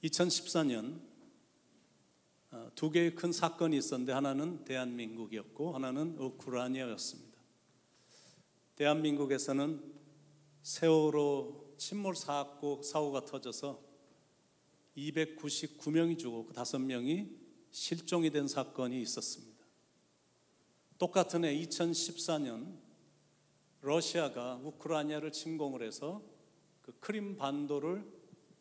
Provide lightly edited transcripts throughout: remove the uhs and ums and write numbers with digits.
2014년 두 개의 큰 사건이 있었는데 하나는 대한민국이었고 하나는 우크라이나였습니다. 대한민국에서는 세월호 침몰 사고가 터져서 299명이 죽었고 5명이 실종이 된 사건이 있었습니다. 똑같은 해 2014년 러시아가 우크라이나를 침공을 해서 그 크림 반도를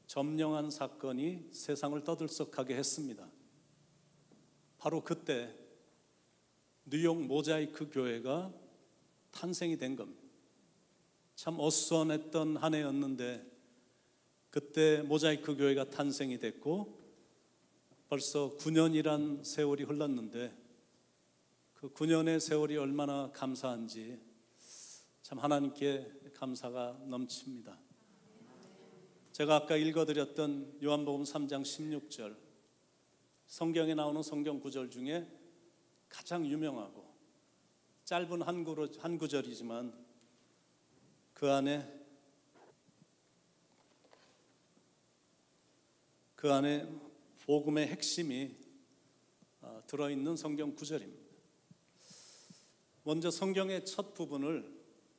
점령한 사건이 세상을 떠들썩하게 했습니다. 바로 그때 뉴욕 모자이크 교회가 탄생이 된 겁니다. 참 어수선했던 한 해였는데 그때 모자이크 교회가 탄생이 됐고 벌써 9년이란 세월이 흘렀는데 그 9년의 세월이 얼마나 감사한지 참 하나님께 감사가 넘칩니다. 제가 아까 읽어드렸던 요한복음 3장 16절 성경에 나오는 성경 구절 중에 가장 유명하고 짧은 한 구절이지만 그 안에 복음의 핵심이 들어있는 성경 구절입니다. 먼저 성경의 첫 부분을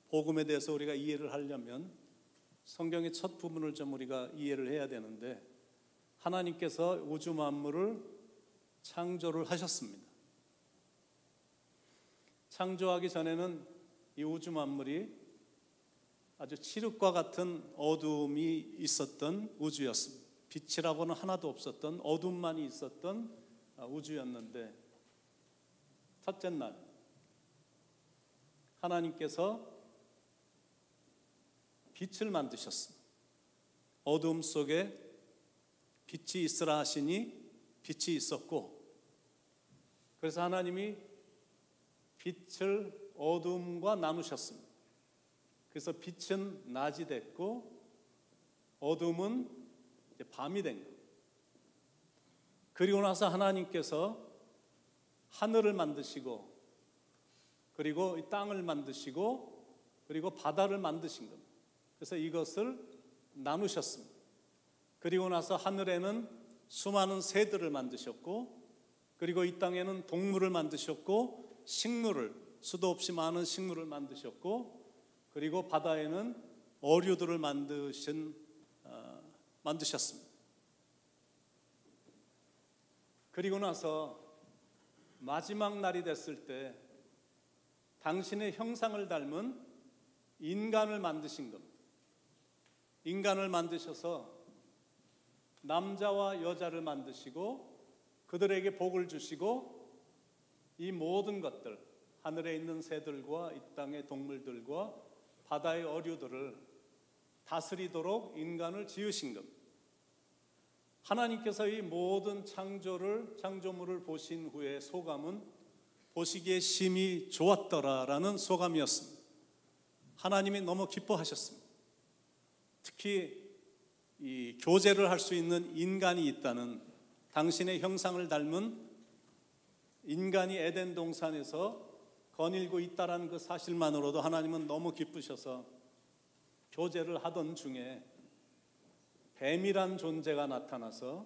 복음에 대해서 우리가 이해를 하려면 성경의 첫 부분을 좀 우리가 이해를 해야 되는데 하나님께서 우주 만물을 창조를 하셨습니다. 창조하기 전에는 이 우주 만물이 아주 칠흑과 같은 어두움이 있었던 우주였습니다. 빛이라고는 하나도 없었던 어둠만이 있었던 우주였는데 첫째 날 하나님께서 빛을 만드셨습니다. 어둠 속에 빛이 있으라 하시니 빛이 있었고 그래서 하나님이 빛을 어둠과 나누셨습니다. 그래서 빛은 낮이 됐고 어둠은 밤이 된 거예요. 그리고 나서 하나님께서 하늘을 만드시고 그리고 이 땅을 만드시고 그리고 바다를 만드신 겁니다. 그래서 이것을 나누셨습니다. 그리고 나서 하늘에는 수많은 새들을 만드셨고 그리고 이 땅에는 동물을 만드셨고 식물을 수도 없이 많은 식물을 만드셨고 그리고 바다에는 어류들을 만드셨습니다. 그리고 나서 마지막 날이 됐을 때 당신의 형상을 닮은 인간을 만드신 겁니다. 인간을 만드셔서 남자와 여자를 만드시고 그들에게 복을 주시고 이 모든 것들 하늘에 있는 새들과 이 땅의 동물들과 바다의 어류들을 다스리도록 인간을 지으신 겁니다. 하나님께서 이 모든 창조물을 보신 후에 소감은 보시기에 심히 좋았더라라는 소감이었습니다. 하나님이 너무 기뻐하셨습니다. 특히 이 교제를 할 수 있는 인간이 있다는 당신의 형상을 닮은 인간이 에덴 동산에서 거닐고 있다라는 그 사실만으로도 하나님은 너무 기쁘셔서 교제를 하던 중에 뱀이란 존재가 나타나서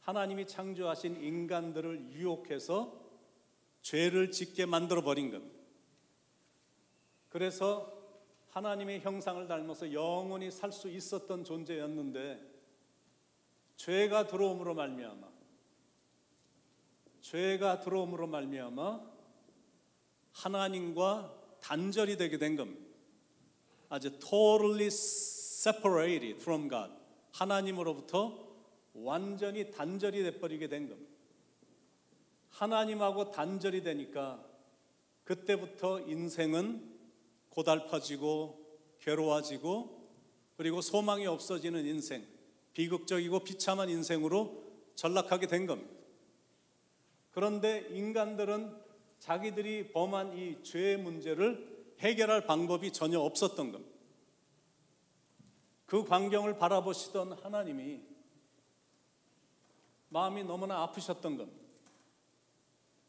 하나님이 창조하신 인간들을 유혹해서 죄를 짓게 만들어 버린 겁니다. 그래서 하나님의 형상을 닮아서 영원히 살 수 있었던 존재였는데 죄가 들어옴으로 말미암아 하나님과 단절이 되게 된 겁니다. 아주 totally separated from God, 하나님으로부터 완전히 단절이 돼버리게 된 겁니다. 하나님하고 단절이 되니까 그때부터 인생은 고달파지고 괴로워지고 그리고 소망이 없어지는 인생, 비극적이고 비참한 인생으로 전락하게 된 겁니다. 그런데 인간들은 자기들이 범한 이 죄의 문제를 해결할 방법이 전혀 없었던 겁니다. 그 광경을 바라보시던 하나님이 마음이 너무나 아프셨던 겁니다.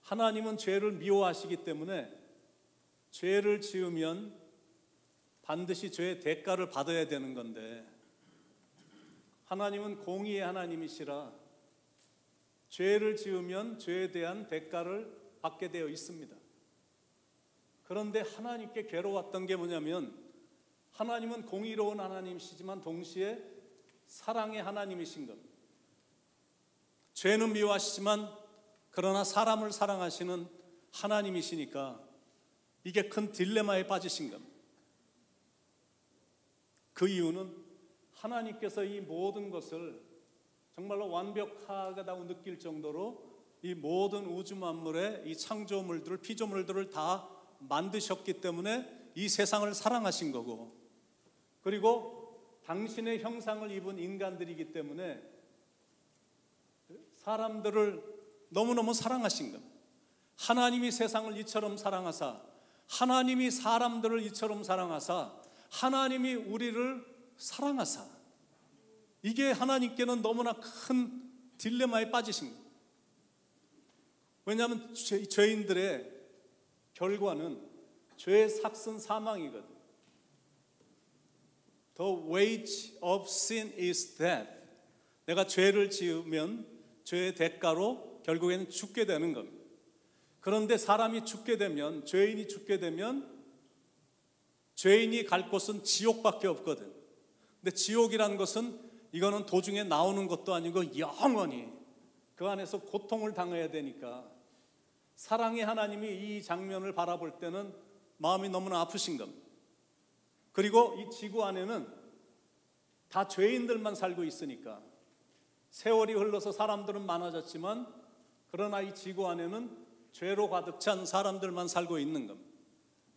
하나님은 죄를 미워하시기 때문에 죄를 지으면 반드시 죄의 대가를 받아야 되는 건데 하나님은 공의의 하나님이시라 죄를 지으면 죄에 대한 대가를 받게 되어 있습니다. 그런데 하나님께 괴로웠던 게 뭐냐면 하나님은 공의로운 하나님이시지만 동시에 사랑의 하나님이신 겁니다. 죄는 미워하시지만 그러나 사람을 사랑하시는 하나님이시니까 이게 큰 딜레마에 빠지신 겁니다. 그 이유는 하나님께서 이 모든 것을 정말로 완벽하다고 느낄 정도로 이 모든 우주 만물의 이 창조물들을, 피조물들을 다 만드셨기 때문에 이 세상을 사랑하신 거고, 그리고 당신의 형상을 입은 인간들이기 때문에 사람들을 너무너무 사랑하신 겁니다. 하나님이 세상을 이처럼 사랑하사, 하나님이 사람들을 이처럼 사랑하사, 하나님이 우리를 사랑하사, 이게 하나님께는 너무나 큰 딜레마에 빠지신 겁니다. 왜냐하면 죄인들의 결과는 죄의 삭은 사망이거든. The wage of sin is death. 내가 죄를 지으면 죄의 대가로 결국에는 죽게 되는 겁니다. 그런데 사람이 죽게 되면, 죄인이 죽게 되면 죄인이 갈 곳은 지옥밖에 없거든. 근데 지옥이라는 것은 이거는 도중에 나오는 것도 아니고 영원히 그 안에서 고통을 당해야 되니까 사랑의 하나님이 이 장면을 바라볼 때는 마음이 너무나 아프신 겁니다. 그리고 이 지구 안에는 다 죄인들만 살고 있으니까 세월이 흘러서 사람들은 많아졌지만 그러나 이 지구 안에는 죄로 가득 찬 사람들만 살고 있는 겁니다.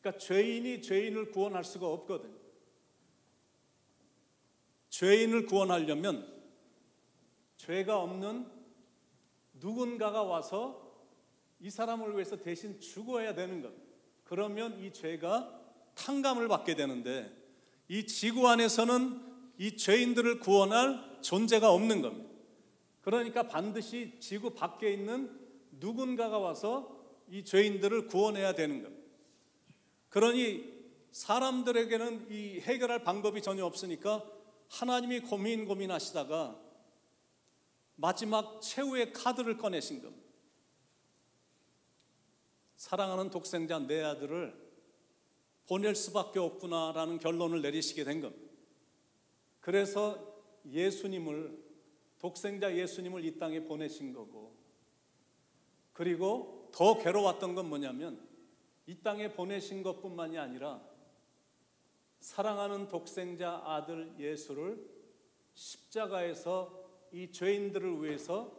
그러니까 죄인이 죄인을 구원할 수가 없거든. 죄인을 구원하려면 죄가 없는 누군가가 와서 이 사람을 위해서 대신 죽어야 되는 겁니다. 그러면 이 죄가 탕감을 받게 되는데 이 지구 안에서는 이 죄인들을 구원할 존재가 없는 겁니다. 그러니까 반드시 지구 밖에 있는 누군가가 와서 이 죄인들을 구원해야 되는 겁니다. 그러니 사람들에게는 이 해결할 방법이 전혀 없으니까 하나님이 고민하시다가 마지막 최후의 카드를 꺼내신 겁니다. 사랑하는 독생자 내 아들을 보낼 수밖에 없구나라는 결론을 내리시게 된 겁니다. 그래서 독생자 예수님을 이 땅에 보내신 거고, 그리고 더 괴로웠던 건 뭐냐면 이 땅에 보내신 것뿐만이 아니라 사랑하는 독생자 아들 예수를 십자가에서 이 죄인들을 위해서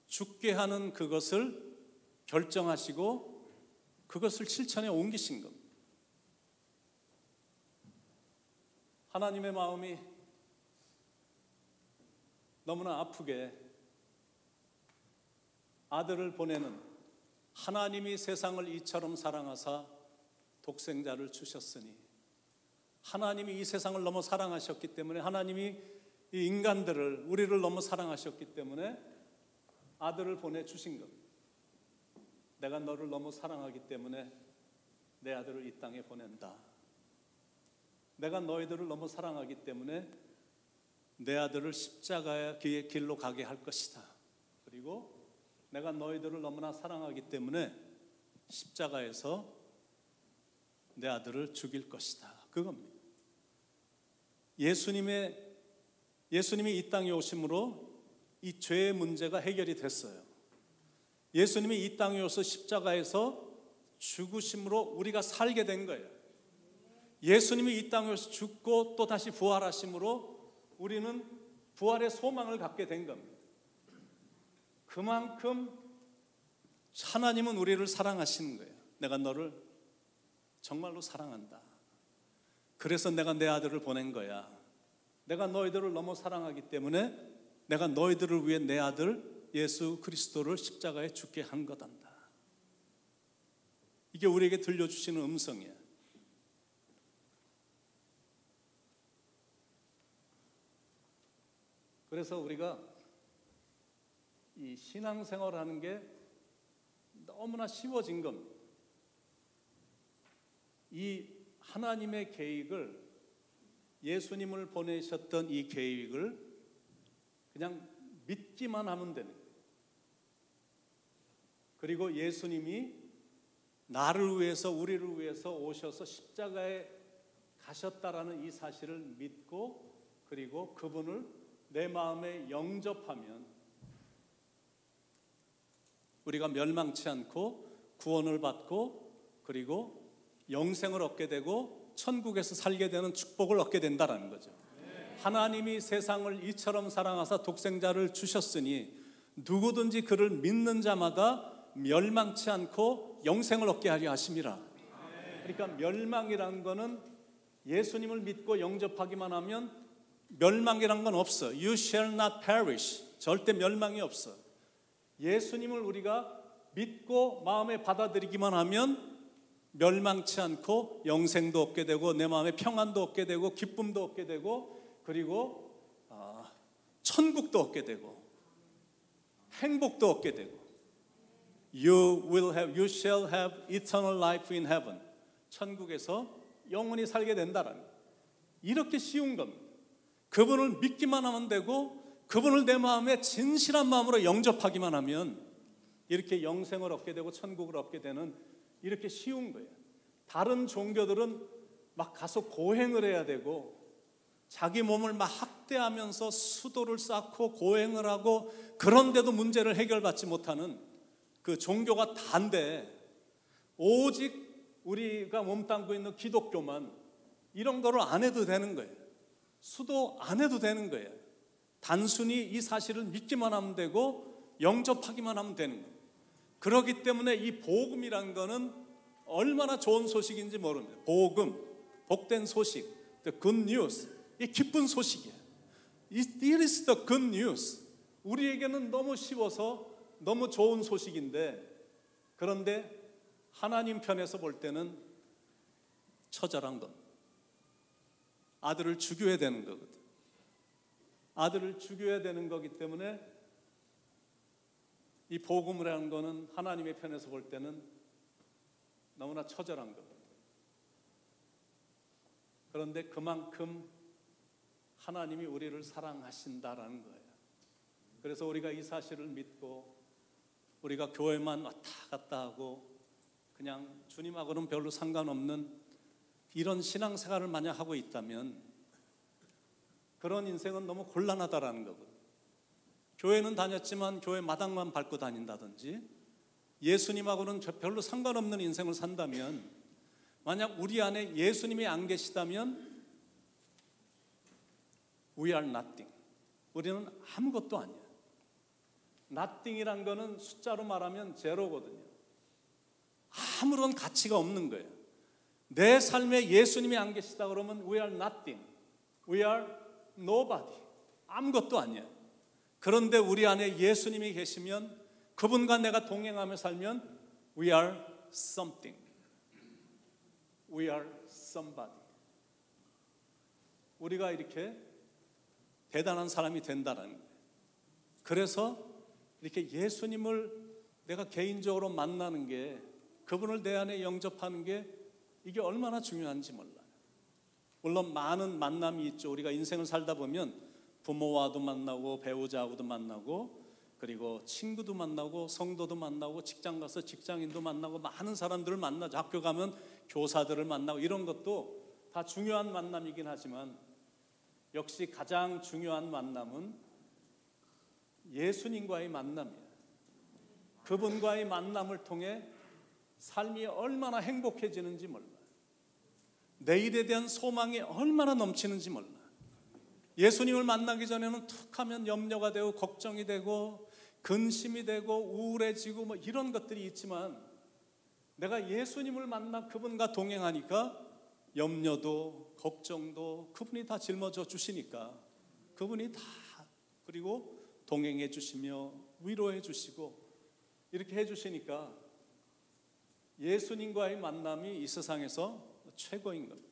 죽게 하는 그것을 결정하시고 그것을 실천에 옮기신 겁니다. 하나님의 마음이 너무나 아프게 아들을 보내는, 하나님이 세상을 이처럼 사랑하사 독생자를 주셨으니, 하나님이 이 세상을 너무 사랑하셨기 때문에, 하나님이 이 인간들을, 우리를 너무 사랑하셨기 때문에 아들을 보내주신 겁니다. 내가 너를 너무 사랑하기 때문에 내 아들을 이 땅에 보낸다. 내가 너희들을 너무 사랑하기 때문에 내 아들을 십자가의 길로 가게 할 것이다. 그리고 내가 너희들을 너무나 사랑하기 때문에 십자가에서 내 아들을 죽일 것이다. 그겁니다. 예수님이 이 땅에 오심으로 이 죄의 문제가 해결이 됐어요. 예수님이 이 땅에 오셔서 십자가에서 죽으심으로 우리가 살게 된 거예요. 예수님이 이 땅에 오셔서 죽고 또 다시 부활하심으로 우리는 부활의 소망을 갖게 된 겁니다. 그만큼 하나님은 우리를 사랑하시는 거예요. 내가 너를 정말로 사랑한다. 그래서 내가 내 아들을 보낸 거야. 내가 너희들을 너무 사랑하기 때문에 내가 너희들을 위해 내 아들 예수 그리스도를 십자가에 죽게 한 거단다. 이게 우리에게 들려주시는 음성이야. 그래서 우리가 이 신앙생활을 하는 게 너무나 쉬워진 겁니다. 이 하나님의 계획을 예수님을 보내셨던 이 계획을 그냥 믿기만 하면 되는 거예요. 그리고 예수님이 나를 위해서, 우리를 위해서 오셔서 십자가에 가셨다라는 이 사실을 믿고, 그리고 그분을 내 마음에 영접하면 우리가 멸망치 않고 구원을 받고, 그리고 영생을 얻게 되고 천국에서 살게 되는 축복을 얻게 된다라는 거죠. 하나님이 세상을 이처럼 사랑하사 독생자를 주셨으니 누구든지 그를 믿는 자마다 멸망치 않고 영생을 얻게 하려 하심이라. 그러니까 멸망이라는 거는 예수님을 믿고 영접하기만 하면 멸망이라는 건 없어. You shall not perish. 절대 멸망이 없어. 예수님을 우리가 믿고 마음에 받아들이기만 하면 멸망치 않고 영생도 얻게 되고 내 마음에 평안도 얻게 되고 기쁨도 얻게 되고, 그리고 천국도 얻게 되고 행복도 얻게 되고, You shall have eternal life in heaven. 천국에서 영원히 살게 된다라는 거예요. 이렇게 쉬운 겁니다. 그분을 믿기만 하면 되고, 그분을 내 마음에 진실한 마음으로 영접하기만 하면 이렇게 영생을 얻게 되고 천국을 얻게 되는, 이렇게 쉬운 거예요. 다른 종교들은 막 가서 고행을 해야 되고 자기 몸을 막 학대하면서 수도를 쌓고 고행을 하고, 그런데도 문제를 해결받지 못하는 그 종교가 다인데, 오직 우리가 몸담고 있는 기독교만 이런 거를 안 해도 되는 거예요. 수도 안 해도 되는 거예요. 단순히 이 사실을 믿기만 하면 되고 영접하기만 하면 되는 거예요. 그렇기 때문에 이 복음이란 거는 얼마나 좋은 소식인지 모릅니다. 복음, 복된 소식, the good news, 이 기쁜 소식이에요. It is the good news. 우리에게는 너무 쉬워서 너무 좋은 소식인데, 그런데 하나님 편에서 볼 때는 처절한 것. 아들을 죽여야 되는 거거든. 아들을 죽여야 되는 거기 때문에 이 복음이라는 거는 하나님의 편에서 볼 때는 너무나 처절한 거거든. 그런데 그만큼 하나님이 우리를 사랑하신다라는 거예요. 그래서 우리가 이 사실을 믿고 우리가 교회만 왔다 갔다 하고 그냥 주님하고는 별로 상관없는 이런 신앙생활을 만약 하고 있다면 그런 인생은 너무 곤란하다라는 거거든요. 교회는 다녔지만 교회 마당만 밟고 다닌다든지 예수님하고는 별로 상관없는 인생을 산다면, 만약 우리 안에 예수님이 안 계시다면 We are nothing. 우리는 아무것도 아니야. nothing이란 거는 숫자로 말하면 제로거든요. 아무런 가치가 없는 거예요. 내 삶에 예수님이 안 계시다 그러면 We are nothing. We are nobody. 아무것도 아니야. 그런데 우리 안에 예수님이 계시면, 그분과 내가 동행하며 살면 We are something. We are somebody. 우리가 이렇게 대단한 사람이 된다는 거예요. 그래서 이렇게 예수님을 내가 개인적으로 만나는 게, 그분을 내 안에 영접하는 게 이게 얼마나 중요한지 몰라요. 물론 많은 만남이 있죠. 우리가 인생을 살다 보면 부모와도 만나고 배우자하고도 만나고 그리고 친구도 만나고 성도도 만나고 직장 가서 직장인도 만나고 많은 사람들을 만나죠. 학교 가면 교사들을 만나고 이런 것도 다 중요한 만남이긴 하지만 역시 가장 중요한 만남은 예수님과의 만남이에요. 그분과의 만남을 통해 삶이 얼마나 행복해지는지 몰라요. 내일에 대한 소망이 얼마나 넘치는지 몰라요. 예수님을 만나기 전에는 툭 하면 염려가 되고 걱정이 되고 근심이 되고 우울해지고 뭐 이런 것들이 있지만, 내가 예수님을 만나 그분과 동행하니까 염려도 걱정도 그분이 다 짊어져 주시니까, 그분이 다 그리고 동행해 주시며 위로해 주시고 이렇게 해 주시니까 예수님과의 만남이 이 세상에서 최고인 겁니다.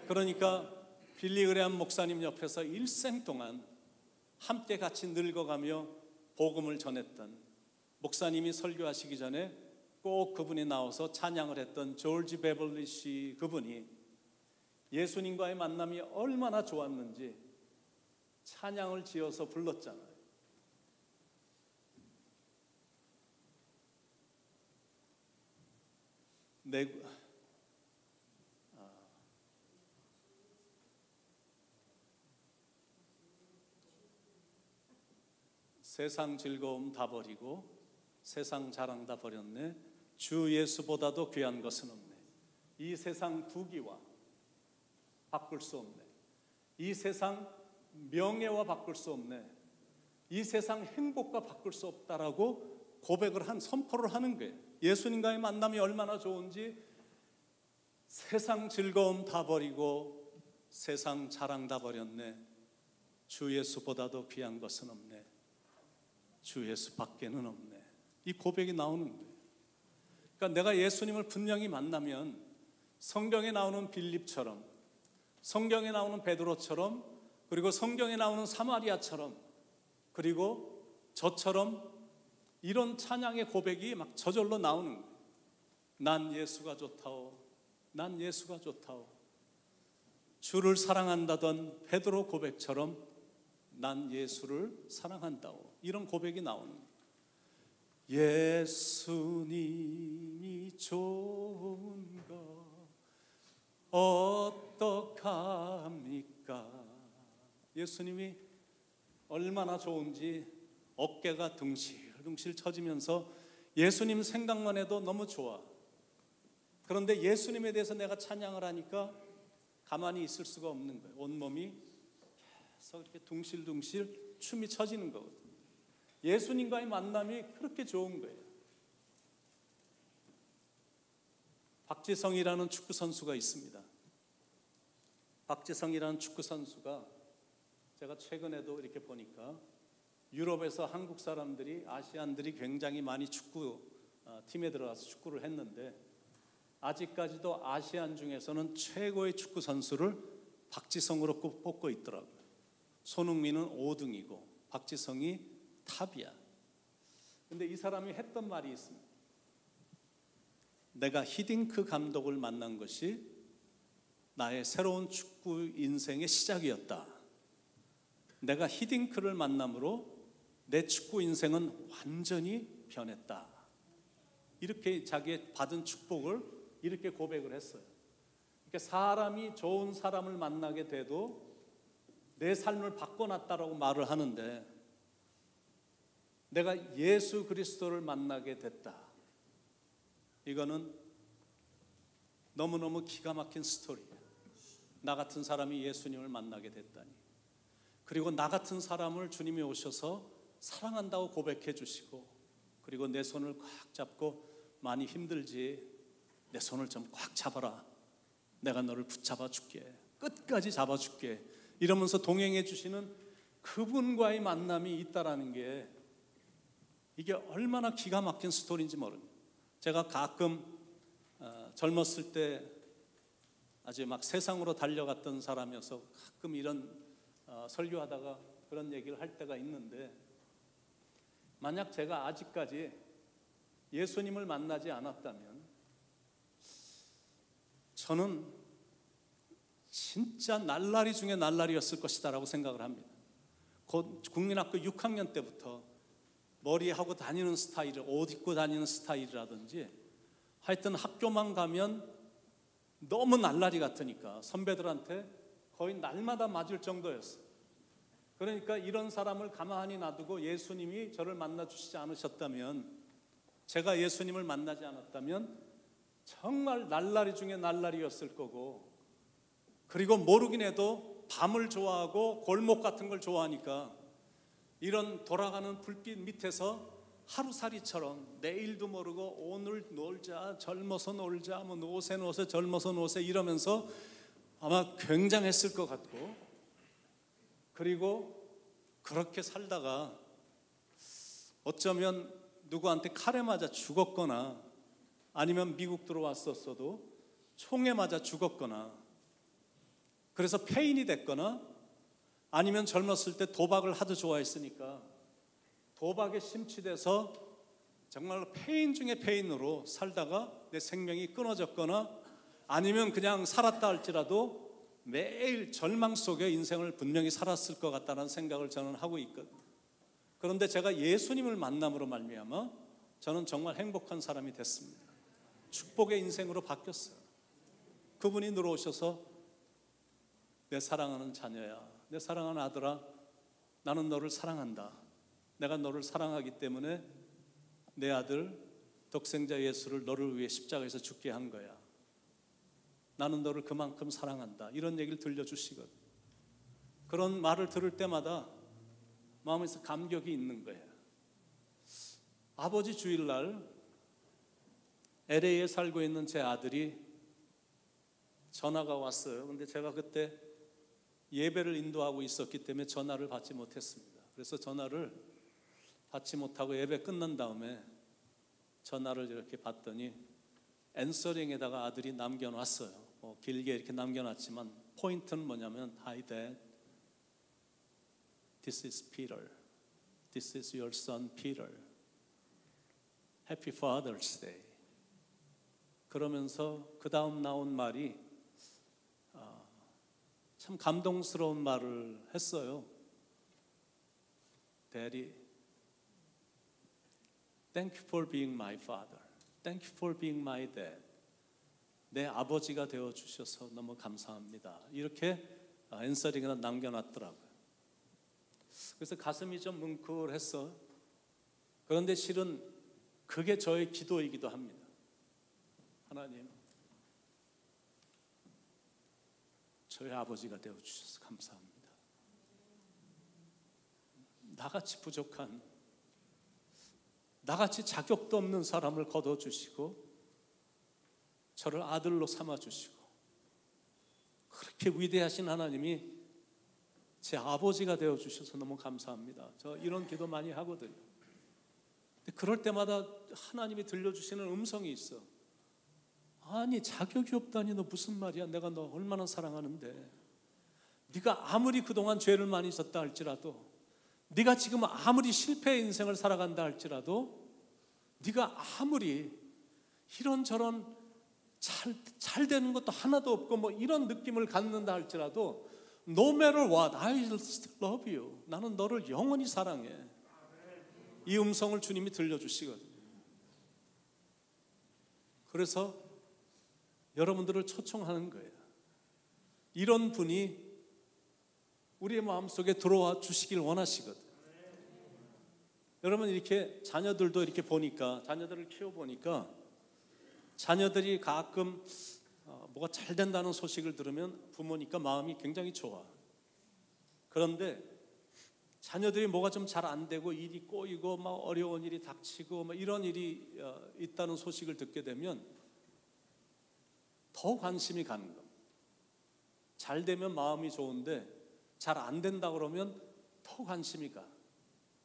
그러니까 빌리 그레함 목사님 옆에서 일생 동안 함께 같이 늙어가며 복음을 전했던, 목사님이 설교하시기 전에 꼭 그분이 나와서 찬양을 했던 조지 베벌리 씨, 그분이 예수님과의 만남이 얼마나 좋았는지 찬양을 지어서 불렀잖아요. 세상 즐거움 다 버리고 세상 자랑 다 버렸네. 주 예수보다도 귀한 것은 없네. 이 세상 부귀와 바꿀 수 없네. 이 세상 명예와 바꿀 수 없네. 이 세상 행복과 바꿀 수 없다라고 고백을 선포를 하는 거예요. 예수님과의 만남이 얼마나 좋은지 세상 즐거움 다 버리고 세상 자랑 다 버렸네. 주 예수보다도 귀한 것은 없네. 주 예수 밖에는 없네. 이 고백이 나오는 거예요. 그러니까 내가 예수님을 분명히 만나면 성경에 나오는 빌립처럼, 성경에 나오는 베드로처럼, 그리고 성경에 나오는 사마리아처럼, 그리고 저처럼 이런 찬양의 고백이 막 저절로 나오는 거예요. 난 예수가 좋다오. 난 예수가 좋다오. 주를 사랑한다던 베드로 고백처럼 난 예수를 사랑한다오. 이런 고백이 나오는 거예요. 예수님이 좋은가 어떡합니까? 예수님이 얼마나 좋은지 어깨가 둥실둥실 처지면서 예수님 생각만 해도 너무 좋아. 그런데 예수님에 대해서 내가 찬양을 하니까 가만히 있을 수가 없는 거예요. 온몸이 계속 이렇게 둥실둥실 춤이 처지는 거거든요. 예수님과의 만남이 그렇게 좋은 거예요. 박지성이라는 축구 선수가 있습니다. 박지성이라는 축구 선수가 제가 최근에도 이렇게 보니까 유럽에서 한국 사람들이, 아시안들이 굉장히 많이 축구 팀에 들어가서 축구를 했는데 아직까지도 아시안 중에서는 최고의 축구 선수를 박지성으로 뽑고 있더라고요. 손흥민은 5등이고 박지성이 탑이야. 근데 이 사람이 했던 말이 있습니다. 내가 히딩크 감독을 만난 것이 나의 새로운 축구 인생의 시작이었다. 내가 히딩크를 만남으로 내 축구 인생은 완전히 변했다. 이렇게 자기의 받은 축복을 이렇게 고백을 했어요. 그러니까 사람이 좋은 사람을 만나게 돼도 내 삶을 바꿔놨다라고 말을 하는데 내가 예수 그리스도를 만나게 됐다. 이거는 너무너무 기가 막힌 스토리예요. 나 같은 사람이 예수님을 만나게 됐다니. 그리고 나 같은 사람을 주님이 오셔서 사랑한다고 고백해 주시고, 그리고 내 손을 꽉 잡고 많이 힘들지? 내 손을 좀 꽉 잡아라. 내가 너를 붙잡아 줄게. 끝까지 잡아 줄게. 이러면서 동행해 주시는 그분과의 만남이 있다라는 게 이게 얼마나 기가 막힌 스토리인지 모릅니다. 제가 가끔 젊었을 때 아주 막 세상으로 달려갔던 사람이어서 가끔 이런 설교하다가 그런 얘기를 할 때가 있는데, 만약 제가 아직까지 예수님을 만나지 않았다면 저는 진짜 날라리 중에 날라리였을 것이다 라고 생각을 합니다. 곧 국민학교 6학년 때부터 머리하고 다니는 스타일, 옷 입고 다니는 스타일이라든지 하여튼 학교만 가면 너무 날라리 같으니까 선배들한테 거의 날마다 맞을 정도였어요. 그러니까 이런 사람을 가만히 놔두고 예수님이 저를 만나 주시지 않으셨다면, 제가 예수님을 만나지 않았다면 정말 날라리 중에 날라리였을 거고, 그리고 모르긴 해도 밤을 좋아하고 골목 같은 걸 좋아하니까 이런 돌아가는 불빛 밑에서 하루살이처럼 내일도 모르고 오늘 놀자, 젊어서 놀자, 뭐 노세 젊어서 노세 이러면서 아마 굉장했을 것 같고, 그리고 그렇게 살다가 어쩌면 누구한테 칼에 맞아 죽었거나 아니면 미국 들어왔었어도 총에 맞아 죽었거나, 그래서 폐인이 됐거나, 아니면 젊었을 때 도박을 하도 좋아했으니까 도박에 심취돼서 정말로 폐인 중에 폐인으로 살다가 내 생명이 끊어졌거나, 아니면 그냥 살았다 할지라도 매일 절망 속에 인생을 분명히 살았을 것 같다는 생각을 저는 하고 있거든요. 그런데 제가 예수님을 만남으로 말미암아 저는 정말 행복한 사람이 됐습니다. 축복의 인생으로 바뀌었어요. 그분이 들어오셔서 내 사랑하는 자녀야, 내 사랑하는 아들아, 나는 너를 사랑한다. 내가 너를 사랑하기 때문에 내 아들 독생자 예수를 너를 위해 십자가에서 죽게 한 거야. 나는 너를 그만큼 사랑한다. 이런 얘기를 들려주시거든. 그런 말을 들을 때마다 마음에서 감격이 있는 거예요. 아버지 주일날 LA에 살고 있는 제 아들이 전화가 왔어요. 근데 제가 그때 예배를 인도하고 있었기 때문에 전화를 받지 못했습니다. 그래서 전화를 받지 못하고 예배 끝난 다음에 전화를 이렇게 받더니 앤서링에다가 아들이 남겨놨어요. 길게 이렇게 남겨놨지만 포인트는 뭐냐면 Hi Dad, This is Peter. This is your son Peter. Happy Father's Day. 그러면서 그 다음 나온 말이 참 감동스러운 말을 했어요. Daddy, thank you for being my father. Thank you for being my dad. 내 아버지가 되어주셔서 너무 감사합니다. 이렇게 앤서링에다 남겨놨더라고요. 그래서 가슴이 좀 뭉클했어. 그런데 실은 그게 저의 기도이기도 합니다. 하나님, 저희 아버지가 되어주셔서 감사합니다. 나같이 부족한, 나같이 자격도 없는 사람을 거둬주시고 저를 아들로 삼아주시고 그렇게 위대하신 하나님이 제 아버지가 되어주셔서 너무 감사합니다. 저 이런 기도 많이 하거든요. 근데 그럴 때마다 하나님이 들려주시는 음성이 있어. 아니, 자격이 없다니 너 무슨 말이야. 내가 너 얼마나 사랑하는데. 네가 아무리 그동안 죄를 많이 졌다 할지라도, 네가 지금 아무리 실패의 인생을 살아간다 할지라도, 네가 아무리 이런저런 잘 되는 것도 하나도 없고 뭐 이런 느낌을 갖는다 할지라도 No matter what, I still love you. 나는 너를 영원히 사랑해. 이 음성을 주님이 들려주시거든요. 그래서 여러분들을 초청하는 거예요. 이런 분이 우리의 마음속에 들어와 주시길 원하시거든. 여러분, 이렇게 자녀들도 이렇게 보니까, 자녀들을 키워보니까 자녀들이 가끔 뭐가 잘 된다는 소식을 들으면 부모니까 마음이 굉장히 좋아. 그런데 자녀들이 뭐가 좀 잘 안 되고 일이 꼬이고 막 어려운 일이 닥치고 막 이런 일이 있다는 소식을 듣게 되면 더 관심이 가는 겁니다. 잘 되면 마음이 좋은데 잘 안 된다 그러면 더 관심이 가.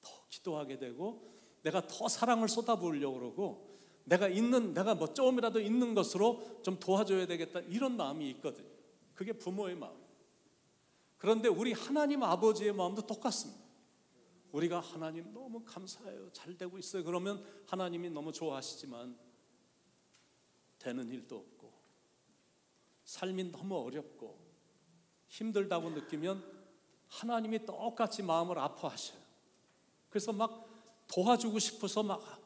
더 기도하게 되고 내가 더 사랑을 쏟아부으려고 그러고 내가 뭐 조금이라도 있는 것으로 좀 도와줘야 되겠다, 이런 마음이 있거든요. 그게 부모의 마음. 그런데 우리 하나님 아버지의 마음도 똑같습니다. 우리가 하나님 너무 감사해요, 잘 되고 있어요. 그러면 하나님이 너무 좋아하시지만 되는 일도 없고 삶이 너무 어렵고 힘들다고 느끼면 하나님이 똑같이 마음을 아파하셔요. 그래서 막 도와주고 싶어서 막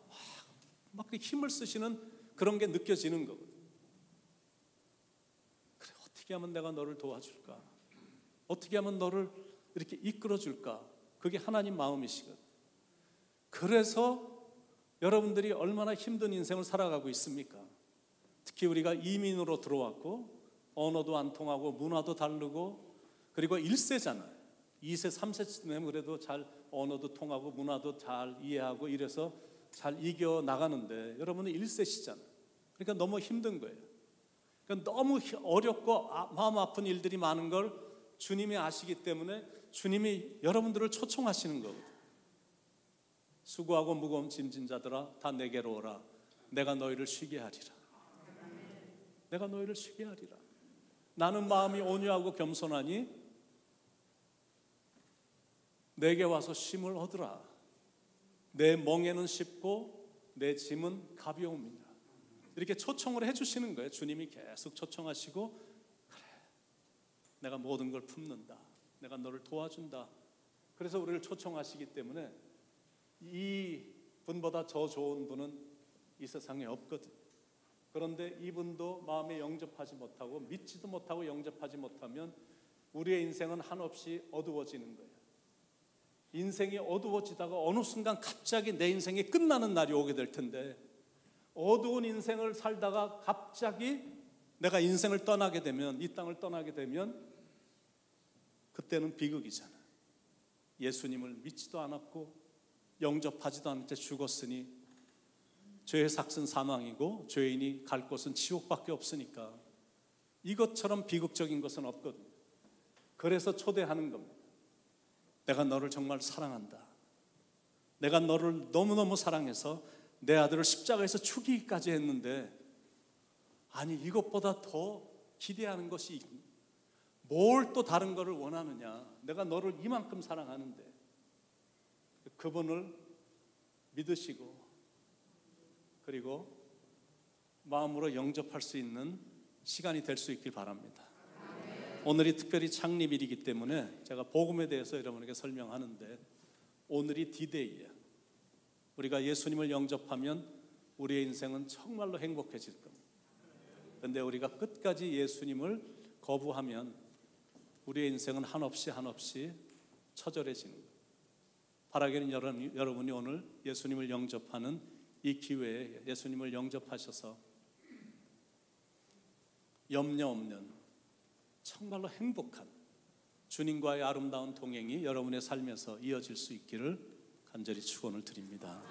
힘을 쓰시는 그런 게 느껴지는 거거든요. 그래, 어떻게 하면 내가 너를 도와줄까? 어떻게 하면 너를 이렇게 이끌어줄까? 그게 하나님 마음이시거든요. 그래서 여러분들이 얼마나 힘든 인생을 살아가고 있습니까? 특히 우리가 이민으로 들어왔고 언어도 안 통하고 문화도 다르고 그리고 1세잖아요. 2세, 3세쯤 되면 그래도 잘 언어도 통하고 문화도 잘 이해하고 이래서 잘 이겨나가는데 여러분은 1세시잖아요. 그러니까 너무 힘든 거예요. 그러니까 너무 어렵고 마음 아픈 일들이 많은 걸 주님이 아시기 때문에 주님이 여러분들을 초청하시는 거거든요. 수고하고 무거운 짐진 자들아 다 내게로 오라. 내가 너희를 쉬게 하리라. 내가 너희를 쉬게 하리라. 나는 마음이 온유하고 겸손하니 내게 와서 쉼을 얻으라. 내 멍에는 쉽고 내 짐은 가벼움이라. 이렇게 초청을 해주시는 거예요. 주님이 계속 초청하시고, 그래, 내가 모든 걸 품는다. 내가 너를 도와준다. 그래서 우리를 초청하시기 때문에 이 분보다 더 좋은 분은 이 세상에 없거든. 그런데 이분도 마음에 영접하지 못하고 믿지도 못하고 영접하지 못하면 우리의 인생은 한없이 어두워지는 거예요. 인생이 어두워지다가 어느 순간 갑자기 내 인생이 끝나는 날이 오게 될 텐데, 어두운 인생을 살다가 갑자기 내가 인생을 떠나게 되면, 이 땅을 떠나게 되면 그때는 비극이잖아. 예수님을 믿지도 않았고 영접하지도 않을 때 죽었으니 죄의 삭은 사망이고 죄인이 갈 곳은 지옥밖에 없으니까 이것처럼 비극적인 것은 없거든. 그래서 초대하는 겁니다. 내가 너를 정말 사랑한다. 내가 너를 너무너무 사랑해서 내 아들을 십자가에서 죽이기까지 했는데, 아니 이것보다 더 기대하는 것이 뭘 또 다른 거를 원하느냐. 내가 너를 이만큼 사랑하는데. 그분을 믿으시고 그리고 마음으로 영접할 수 있는 시간이 될 수 있길 바랍니다. 오늘이 특별히 창립일이기 때문에 제가 복음에 대해서 여러분에게 설명하는데, 오늘이 디데이예요. 우리가 예수님을 영접하면 우리의 인생은 정말로 행복해질 겁니다. 그런데 우리가 끝까지 예수님을 거부하면 우리의 인생은 한없이 처절해지는 거예요. 바라기는 여러분이 오늘 예수님을 영접하는 이 기회에 예수님을 영접하셔서 염려 없는 정말로 행복한 주님과의 아름다운 동행이 여러분의 삶에서 이어질 수 있기를 간절히 축원을 드립니다.